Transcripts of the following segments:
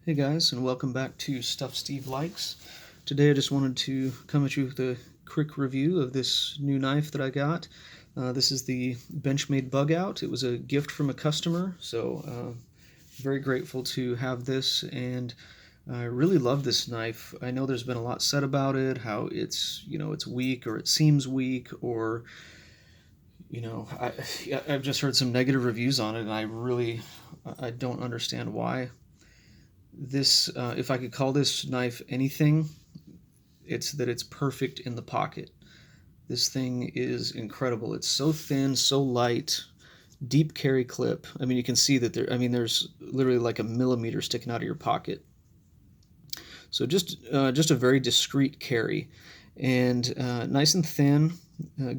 Hey guys, and welcome back to Stuff Steve Likes. Today I just wanted to come at you with a quick review of this new knife that I got. This is the Benchmade Bugout. It was a gift from a customer, so very grateful to have this, and I really love this knife. I know there's been a lot said about it, how it's weak, or it seems weak, or I've just heard some negative reviews on it, and I don't understand why. This, if I could call this knife anything, it's that it's perfect in the pocket. This thing is incredible. It's so thin, so light, deep carry clip. I mean, you can see that there's literally like a millimeter sticking out of your pocket. So just a very discreet carry, and nice and thin,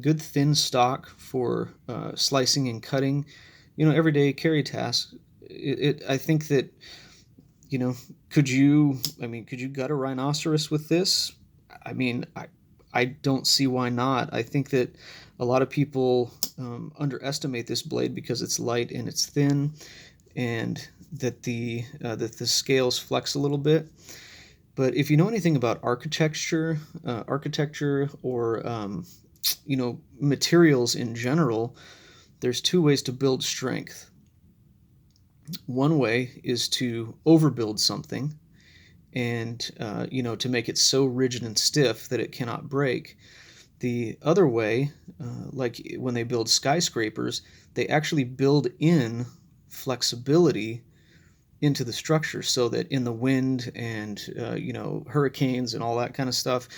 good thin stock for slicing and cutting. Everyday carry tasks. I think that you know, could you gut a rhinoceros with this? I mean, I don't see why not. I think that a lot of people underestimate this blade because it's light and it's thin, and that the scales flex a little bit. But if you know anything about architecture, or materials in general, there's two ways to build strength. One way is to overbuild something, and to make it so rigid and stiff that it cannot break. The other way, like when they build skyscrapers, they actually build in flexibility into the structure so that in the wind and hurricanes and all that kind of stuff,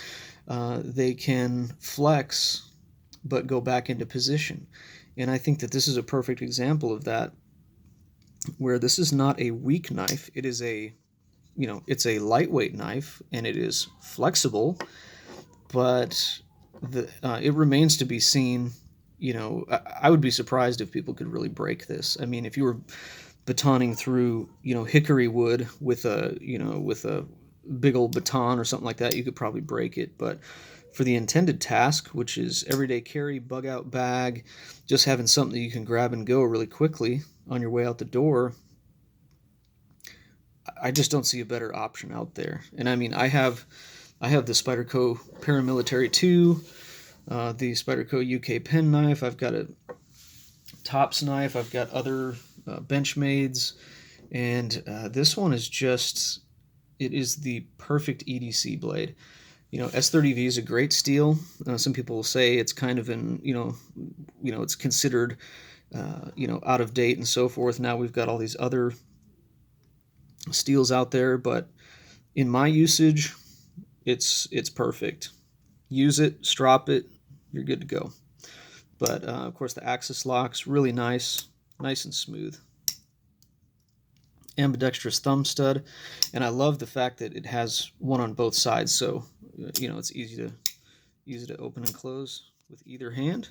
they can flex but go back into position. And I think that this is a perfect example of that, where this is not a weak knife. It is it's a lightweight knife, and it is flexible, but it remains to be seen. I would be surprised if people could really break this. I mean, if you were batoning through, hickory wood with a big old baton or something like that, you could probably break it. But for the intended task, which is everyday carry, bug out bag, just having something that you can grab and go really quickly on your way out the door, I just don't see a better option out there. And I mean, I have the Spyderco Paramilitary 2, the Spyderco UK pen knife. I've got a Tops knife. I've got other Benchmades, and this one is it is the perfect EDC blade. S30V is a great steel. Some people will say it's kind of it's considered out of date and so forth. Now we've got all these other steels out there, but in my usage, it's perfect. Use it, strop it, you're good to go. But of course, the axis lock's really nice and smooth. Ambidextrous thumb stud, and I love the fact that it has one on both sides, so it's easy to open and close with either hand.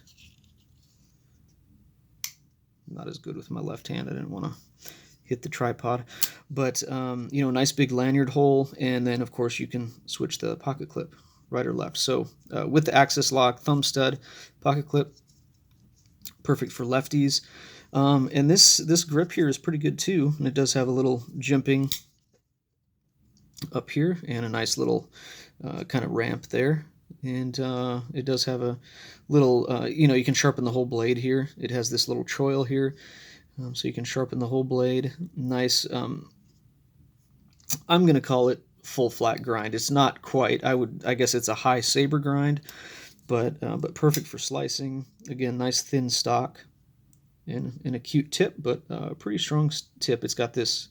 Not as good with my left hand. I didn't want to hit the tripod, but nice big lanyard hole, and then of course you can switch the pocket clip right or left. So with the axis lock, thumb stud, pocket clip, perfect for lefties. And this grip here is pretty good too, and it does have a little jimping up here and a nice little kind of ramp there. And it does have a little, you can sharpen the whole blade here. It has this little choil here, so you can sharpen the whole blade. Nice, I'm going to call it full flat grind. It's not quite, I guess it's a high saber grind, but perfect for slicing. Again, nice thin stock and a cute tip, but a pretty strong tip. It's got this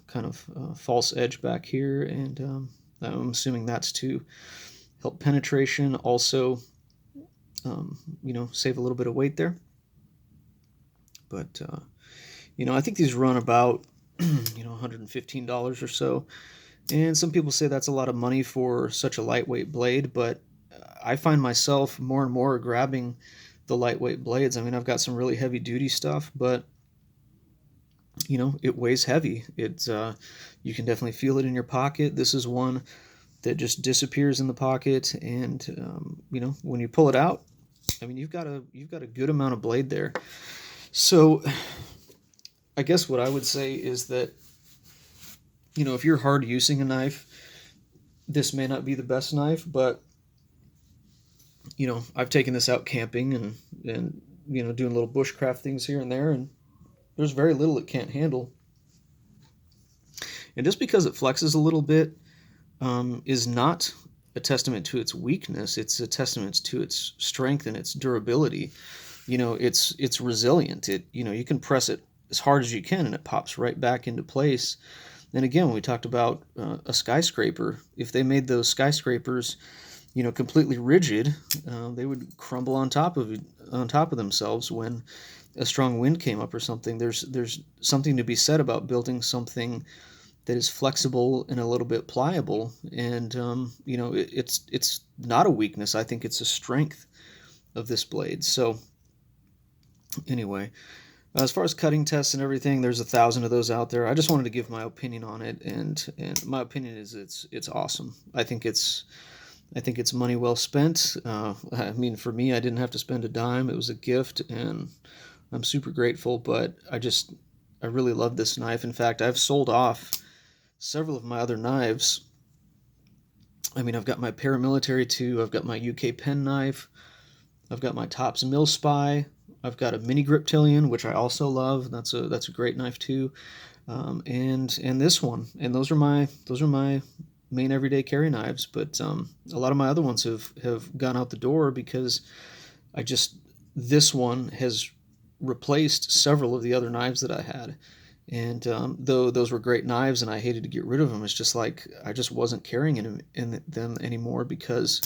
kind of false edge back here, and I'm assuming that's to help penetration. Also, save a little bit of weight there. But I think these run about $115 or so, and some people say that's a lot of money for such a lightweight blade, but I find myself more and more grabbing the lightweight blades. I mean, I've got some really heavy duty stuff, but it weighs heavy. It's you can definitely feel it in your pocket. This is one that just disappears in the pocket, and when you pull it out, I mean, you've got a good amount of blade there. So I guess what I would say is that if you're hard using a knife, this may not be the best knife, but I've taken this out camping and doing little bushcraft things here and there, and there's very little it can't handle. And just because it flexes a little bit is not a testament to its weakness. It's a testament to its strength and its durability. It's resilient. You can press it as hard as you can, and it pops right back into place. And again, when we talked about a skyscraper, if they made those skyscrapers, completely rigid, they would crumble on top of themselves when a strong wind came up or something. There's something to be said about building something that is flexible and a little bit pliable, and it's not a weakness. I think it's a strength of this blade. So anyway, as far as cutting tests and everything, there's 1,000 of those out there. I just wanted to give my opinion on it, and my opinion is it's awesome. I think it's money well spent. I mean, for me, I didn't have to spend a dime. It was a gift, and I'm super grateful. But I really love this knife. In fact, I've sold off several of my other knives. I mean, I've got my paramilitary 2. I've got my UK pen knife. I've got my Tops Mill Spy. I've got a mini Griptilian, which I also love. That's a great knife too. And this one. And those are my main everyday carry knives. But a lot of my other ones have gone out the door because this one has replaced several of the other knives that I had. And though those were great knives and I hated to get rid of them, it's just like I just wasn't carrying in them anymore because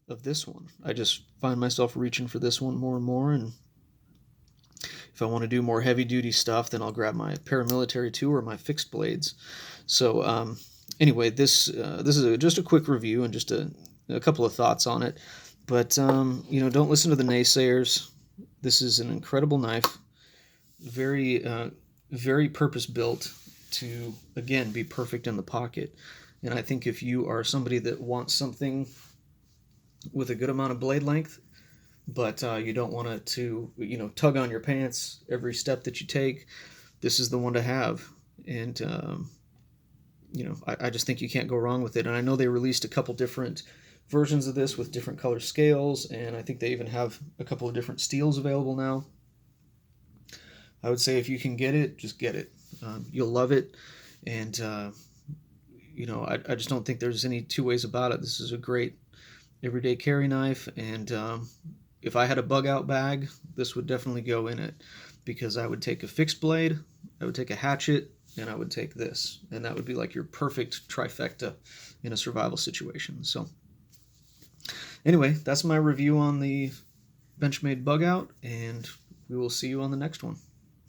of this one. I just find myself reaching for this one more and more. And if I want to do more heavy duty stuff, then I'll grab my paramilitary 2 or my fixed blades. So anyway, this is just a quick review and just a couple of thoughts on it. But don't listen to the naysayers. This is an incredible knife, very purpose built to, again, be perfect in the pocket. And I think if you are somebody that wants something with a good amount of blade length, but you don't want it to tug on your pants every step that you take, this is the one to have. And I just think you can't go wrong with it. And I know they released a couple different versions of this with different color scales, and I think they even have a couple of different steels available now. I would say if you can get it, just get it. You'll love it. And I just don't think there's any two ways about it. This is a great everyday carry knife, and if I had a bug out bag, this would definitely go in it, because I would take a fixed blade, I would take a hatchet, and I would take this, and that would be like your perfect trifecta in a survival situation. So anyway, that's my review on the Benchmade Bugout, and we will see you on the next one.